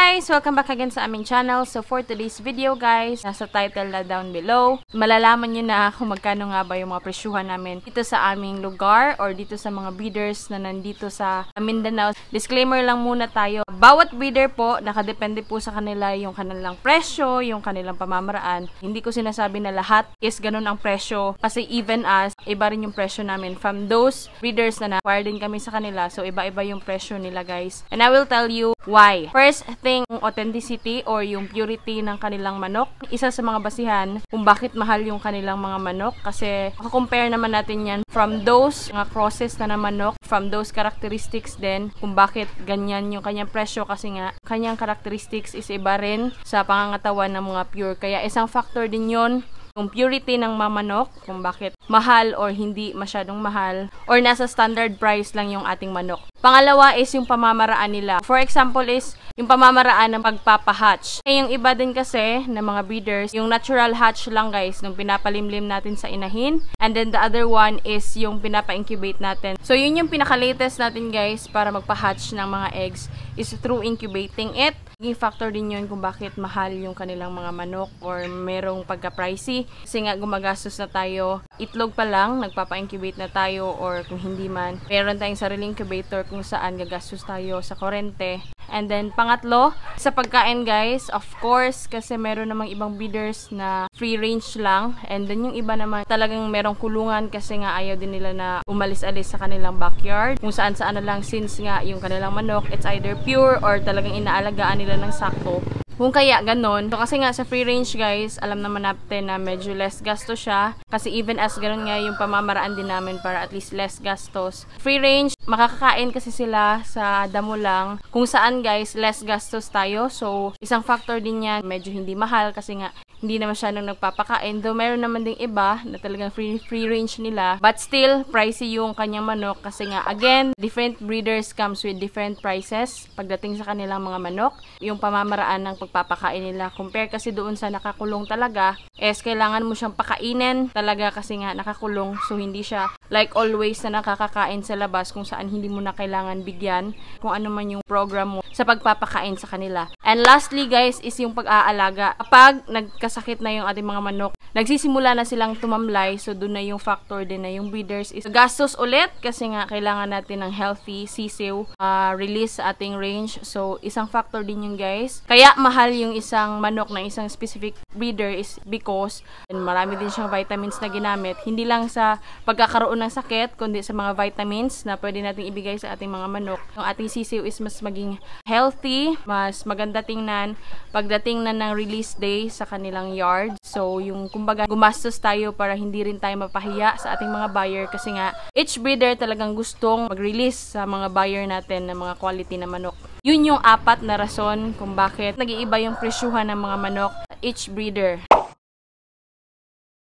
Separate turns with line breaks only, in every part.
guys! Welcome back again sa aming channel. So for today's video guys, nasa title na down below, malalaman nyo na kung magkano nga ba yung mga presyuhan namin dito sa aming lugar or dito sa mga breeders na nandito sa Mindanao. Disclaimer lang muna tayo. Bawat breeder po, nakadepende po sa kanila yung kanilang presyo, yung kanilang pamamaraan. Hindi ko sinasabi na lahat is ganun ang presyo kasi even as, iba rin yung presyo namin from those breeders na na-acquire din kami sa kanila. So iba-iba yung presyo nila guys. And I will tell you why. First thing, authenticity or yung purity ng kanilang manok. Isa sa mga basihan kung bakit mahal yung kanilang mga manok kasi compare naman natin yan from those mga crosses na manok, from those characteristics din kung bakit ganyan yung kanyang presyo kasi nga kanyang characteristics is iba rin sa pangangatawan ng mga pure. Kaya isang factor din yon yung purity ng mamanok, kung bakit mahal or hindi masyadong mahal or nasa standard price lang yung ating manok. Pangalawa is yung pamamaraan nila. For example is yung pamamaraan ng pagpapahatch. Yung iba din kasi ng mga breeders, yung natural hatch lang guys, nung pinapalimlim natin sa inahin. And then the other one is yung pinapa-incubate natin. So yun yung pinaka-latest natin guys para magpa-hatch ng mga eggs is through incubating it. Yung factor din yun kung bakit mahal yung kanilang mga manok or merong pagka-pricey. Kasi nga gumagastos na tayo. Itlog pa lang, nagpapa-incubate na tayo or kung hindi man, meron tayong sariling incubator kung saan gagastos tayo sa kurente. And then, pangatlo, sa pagkain guys, of course, kasi meron namang ibang breeders na free range lang. And then, yung iba naman talagang merong kulungan kasi nga ayaw din nila na umalis-alis sa kanilang backyard. Kung saan-saan na lang since nga yung kanilang manok, it's either pure or talagang inaalagaan nila ng sakto. Kung kaya ganon, so kasi nga sa free range guys, alam naman natin na medyo less gastos siya. Kasi even as ganon nga yung pamamaraan din namin para at least less gastos. Free range, makakakain kasi sila sa damo lang. Kung saan guys, less gastos tayo. So isang factor din yan, medyo hindi mahal kasi nga hindi naman siya nang nagpapakain. Though meron naman ding iba na talagang free range nila. But still, pricey yung kanyang manok kasi nga again, different breeders comes with different prices pagdating sa kanilang mga manok. Yung pamamaraan ng pagpapakain nila. Compare kasi doon sa nakakulong talaga, is kailangan mo siyang pakainin talaga kasi nga nakakulong. So hindi siya like always na nakakakain sa labas kung saan hindi mo na kailangan bigyan kung ano man yung program mo sa pagpapakain sa kanila. And lastly guys is yung pag-aalaga. Kapag nagkasakit na yung ating mga manok, nagsisimula na silang tumamlay, so doon na yung factor din na yung breeders is gastos ulit kasi nga kailangan natin ng healthy sisiw release sa ating range. So isang factor din yung guys. Kaya mahal yung isang manok ng isang specific breeder is because marami din siyang vitamins na ginamit. Hindi lang sa pagkakaroon ng sakit, kundi sa mga vitamins na pwede nating ibigay sa ating mga manok. Yung ating sisiw is mas maging healthy, mas maganda tingnan pagdating na ng release day sa kanilang yard. So yung kumbaga gumastos tayo para hindi rin tayo mapahiya sa ating mga buyer kasi nga each breeder talagang gustong mag-release sa mga buyer natin ng mga quality na manok. Yun yung apat na rason kung bakit nag-iiba yung presyuhan ng mga manok each breeder.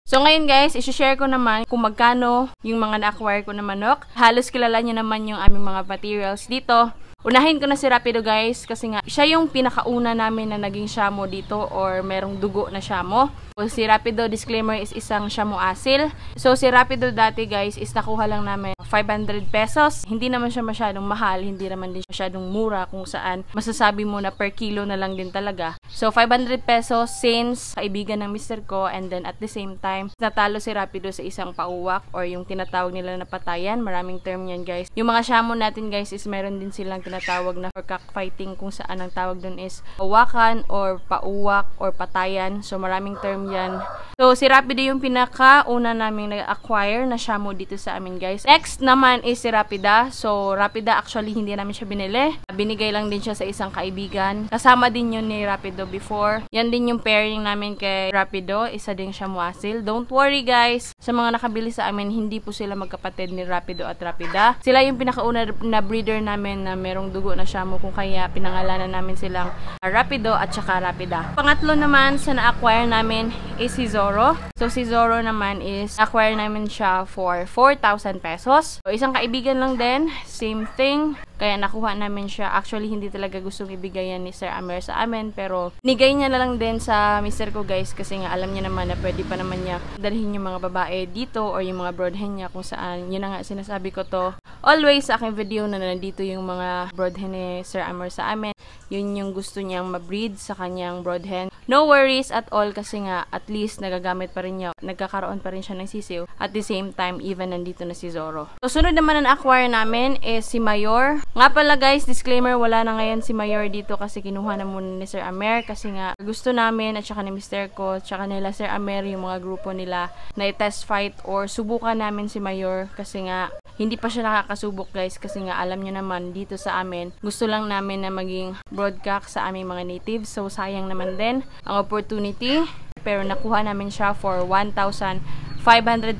So ngayon guys, isi-share ko naman kung magkano yung mga na-acquire ko na manok. Halos kilala nyo naman yung aming mga materials dito. Unahin ko na si Rapido guys kasi nga siya yung pinakauna namin na naging Shamo dito or merong dugo na Shamo. So, si Rapido, disclaimer, is isang Shamo asil. So si Rapido dati guys is nakuha lang namin 500 pesos. Hindi naman siya masyadong mahal, hindi naman din masyadong mura kung saan masasabi mo na per kilo na lang din talaga. So 500 pesos since kaibigan ng mister ko and then at the same time natalo si Rapido sa isang pauwak or yung tinatawag nila na patayan. Maraming term yan guys. Yung mga Shamo natin guys is meron din silang tinatawag na for cockfighting kung saan ang tawag dun is pawakan or pauwak or patayan. So maraming term yan. So si Rapido yung pinakauna naming nag-acquire na Shamo dito sa amin guys. Next naman is si Rapida. So Rapida actually hindi namin siya binili. Binigay lang din siya sa isang kaibigan. Kasama din yun ni Rapido before. Yan din yung pairing namin kay Rapido. Isa din Shamo asil. Don't worry guys. Sa mga nakabili sa amin, hindi po sila magkapatid ni Rapido at Rapida. Sila yung pinakauna na breeder namin na merong dugo na Shamo kung kaya pinangalanan namin silang Rapido at saka Rapida. Pangatlo naman sa na-acquire namin is si Zoro. So si Zoro naman is acquire namin siya for 4,000 pesos. So isang kaibigan lang din, same thing. Kaya nakuha namin siya. Actually, hindi talaga gustong ibigay yan ni Sir Amer sa amin, pero nigay niya na lang din sa mister ko guys, kasi nga alam niya naman na pwede pa naman niya dalhin yung mga babae dito or yung mga broadhen niya kung saan. Yun na nga sinasabi ko to always sa aking video na nandito yung mga broadhen ni Sir Amer sa amin. Yun yung gusto niyang ma-breed sa kanyang broadhen. No worries at all kasi nga at least nagagamit pa rin niya. Nagkakaroon pa rin siya ng sisiw. At the same time, even nandito na si Zoro. So, sunod naman ang acquire namin is si Mayor. Nga pala guys, disclaimer, wala na ngayon si Mayor dito kasi kinuha na muna ni Sir Amer kasi nga gusto namin at saka ni Mr. ko at saka nila Sir Amer, yung mga grupo nila na i-test fight or subukan namin si Mayor kasi nga hindi pa siya nakakasubok guys kasi nga alam nyo naman dito sa amin gusto lang namin na maging broadcock sa aming mga natives, so sayang naman din ang opportunity, pero nakuha namin siya for 1,500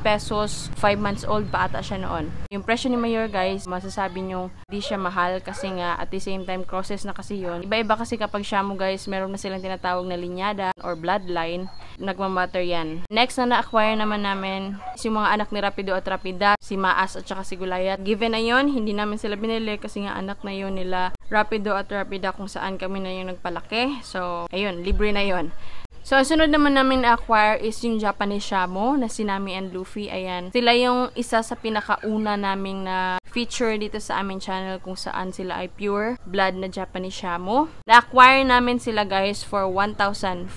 pesos. 5 months old pa ata siya noon. Yung presyo ni Mayor guys, masasabi nyo di siya mahal kasi nga at the same time crosses na kasi yun. Iba-iba kasi kapag Shamu guys, meron na silang tinatawag na linyada or bloodline. Nagmamatter yan. Next na na-acquire naman namin is yung mga anak ni Rapido at Rapida, si Maas at saka si Gulayat. Given na yun, hindi namin sila binili kasi nga anak na yun nila Rapido at Rapida kung saan kami na yung nagpalaki. So, ayun, libre na yun. So, ang sunod naman namin na-acquire is yung Japanese Shamu na si Nami and Luffy. Ayan. Sila yung isa sa pinakauna naming na feature dito sa aming channel kung saan sila ay pure blood na Japanese Shamu. Na-acquire namin sila guys for 1,500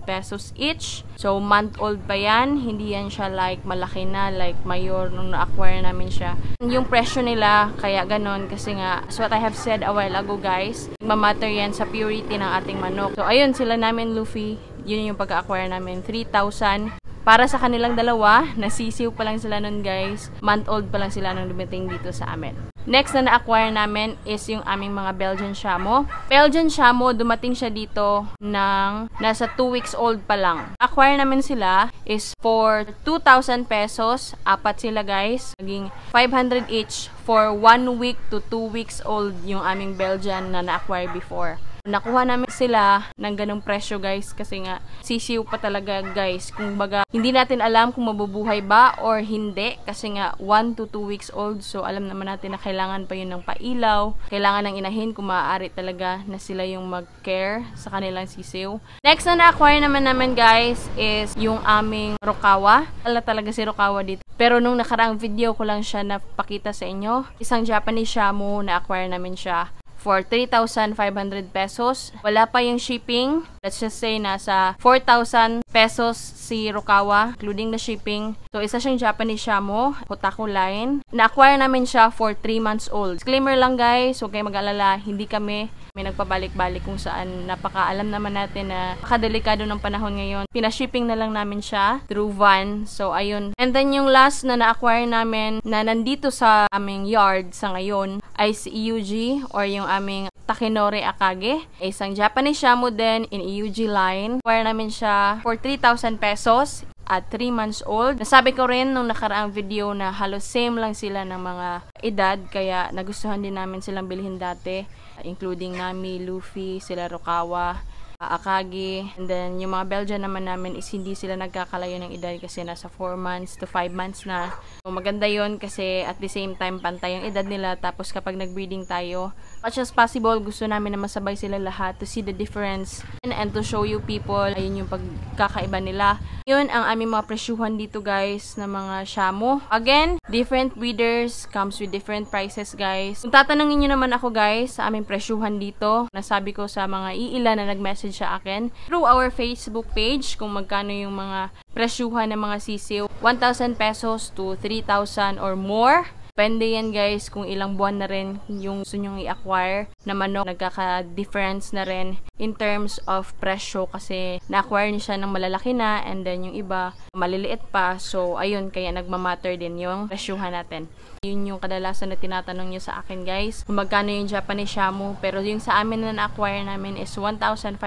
pesos each. So, month-old pa yan. Hindi yan siya like malaki na, like Mayor nung na-acquire namin siya. Yung presyo nila, kaya ganon. Kasi nga, as what I have said a while ago guys, mamatter yan sa purity ng ating manok. So, ayun, sila namin Luffy. Yun yung pag-acquire namin. 3,000. Para sa kanilang dalawa, nasisiw pa lang sila nun guys. Month-old pa lang sila nung dumating dito sa amin. Next na na-acquire namin is yung aming mga Belgian Shamu. Belgian Shamu, dumating siya dito ng nasa 2 weeks old pa lang. Acquire namin sila is for 2,000 pesos. Apat sila guys. Naging 500 each for 1 week to 2 weeks old yung aming Belgian na na-acquire before. Nakuha namin sila ng ganong presyo guys kasi nga sisiw pa talaga guys. Kung baga, hindi natin alam kung mabubuhay ba or hindi kasi nga 1 to 2 weeks old. So alam naman natin na kailangan pa yun ng pailaw. Kailangan ng inahin kung maaari talaga na sila yung mag-care sa kanilang sisiw. Next na na-acquire naman namin guys is yung aming Rokawa. Talaga si Rokawa dito. Pero nung nakaraang video ko lang siya napakita sa inyo. Isang Japanese Shamu na-acquire namin siya for 3,500 pesos. Wala pa yung shipping. Let's just say nasa 4,000 pesos si Rokawa, including the shipping. So, isa siyang Japanese Shamu, Hotaku line. Na-acquire namin siya for 3 months old. Disclaimer lang guys, huwag kayong mag-alala, hindi kami may nagpabalik-balik kung saan napakaalam naman natin na napakadelikado ng panahon ngayon. Pina-shipping na lang namin siya through van. So, ayun. And then, yung last na na-acquire namin na nandito sa aming yard sa ngayon ay si EUG or yung aming Takenori Akage. Isang Japanese Shamu din in EUG line. Acquire namin siya for 3,000 pesos at 3 months old. Nasabi ko rin nung nakaraang video na halos same lang sila ng mga edad, kaya nagustuhan din namin silang bilhin dati, including Nami, Luffy, sila Rokawa, Akagi, and then yung mga Belgian naman namin is hindi sila nagkakalayo ng edad kasi nasa 4 months to 5 months na. So, maganda yon kasi at the same time pantay yung edad nila, tapos kapag nag-breeding tayo, as much as possible, gusto namin na masabay sila lahat to see the difference and to show you people, ayun yung pagkakaiba nila. Yun ang aming mga presyuhan dito guys na mga Shamu. Again, different breeders comes with different prices guys. Kung tatanungin nyo naman ako guys sa aming presyuhan dito, nasabi ko sa mga iilan na nag-message sa akin through our Facebook page kung magkano yung mga presyuhan ng mga sisiw. 1,000 pesos to 3,000 or more. Depende yan guys kung ilang buwan na rin yung gusto nyong i-acquire na manok. Nagkaka-difference na rin in terms of presyo kasi na-acquire niya siya ng malalaki na and then yung iba maliliit pa. So ayun, kaya nagmamatter din yung presyuhan natin. Yun yung kadalasan na tinatanong nyo sa akin guys kung magkano yung Japanese Shamu. Pero yung sa amin na na-acquire namin is 1,500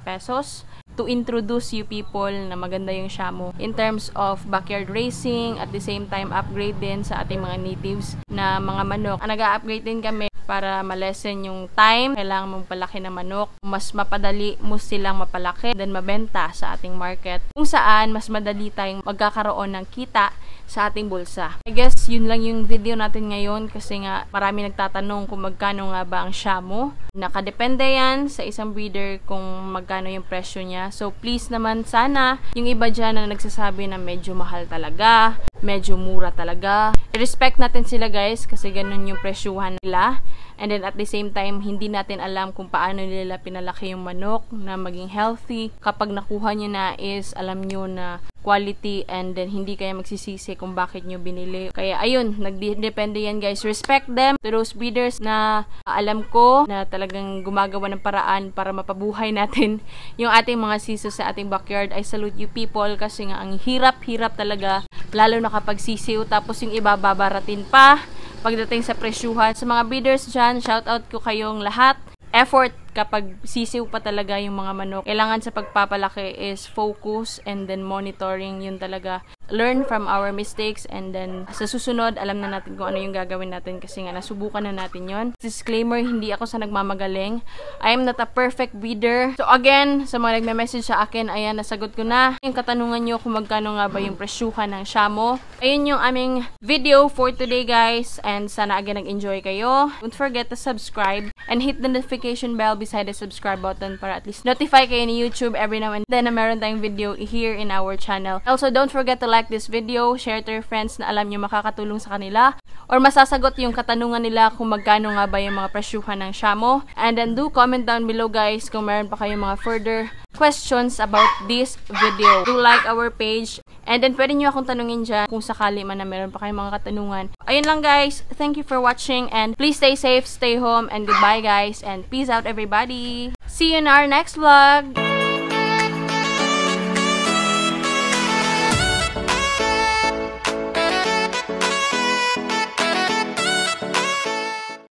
pesos. To introduce you people na maganda yung Shamu in terms of backyard racing, at the same time upgrade din sa ating mga natives na mga manok. Nag-upgrade din kami para malesen yung time kailangan mong palaki na manok, mas mapadali mo silang mapalaki then mabenta sa ating market kung saan mas madali tayong magkakaroon ng kita sa ating bulsa. I guess yun lang yung video natin ngayon kasi nga marami nagtatanong kung magkano nga ba ang Shamo. Nakadepende yan sa isang breeder kung magkano yung presyo niya. So please naman sana yung iba dyan na nagsasabi na medyo mahal talaga, medyo mura talaga, i-respect natin sila guys kasi ganun yung presyuhan nila. And then at the same time, hindi natin alam kung paano nila pinalaki yung manok na maging healthy. Kapag nakuha nyo na is alam nyo na quality and then hindi kayo magsisisi kung bakit nyo binili. Kaya ayun, nagdepende yan guys. Respect them to those breeders na alam ko na talagang gumagawa ng paraan para mapabuhay natin yung ating mga siso sa ating backyard. I salute you people kasi nga ang hirap-hirap talaga lalo na kapag sisiw tapos yung iba babaratin pa pagdating sa presyuhan. Sa mga breeders dyan, shoutout ko kayong lahat. Effort kapag sisiw pa talaga yung mga manok. Kailangan sa pagpapalaki is focus and then monitoring. Yun talaga. Learn from our mistakes and then sa susunod, alam na natin kung ano yung gagawin natin kasi nga nasubukan na natin yon. Disclaimer, hindi ako sa nagmamagaling. I am not a perfect breeder. So again, sa mga nagme-message sa akin, ayan, nasagot ko na yung katanungan nyo kung magkano nga ba yung presyuhan ng Shamo. Ayun yung aming video for today guys and sana again nag-enjoy kayo. Don't forget to subscribe and hit the notification bell beside the subscribe button para at least notify kayo ni YouTube every now and then na meron tayong video here in our channel. Also, don't forget to like this video, share to your friends na alam nyo makakatulong sa kanila or masasagot yung katanungan nila kung magkano nga ba yung mga presyuhan ng Shamo. And then do comment down below guys kung meron pa kayong mga further questions about this video. Do like our page and then pwede nyo akong tanungin dyan kung sakali man na meron pa kayong mga katanungan. Ayun lang guys, thank you for watching and please stay safe, stay home and goodbye guys and peace out everybody. See you in our next vlog!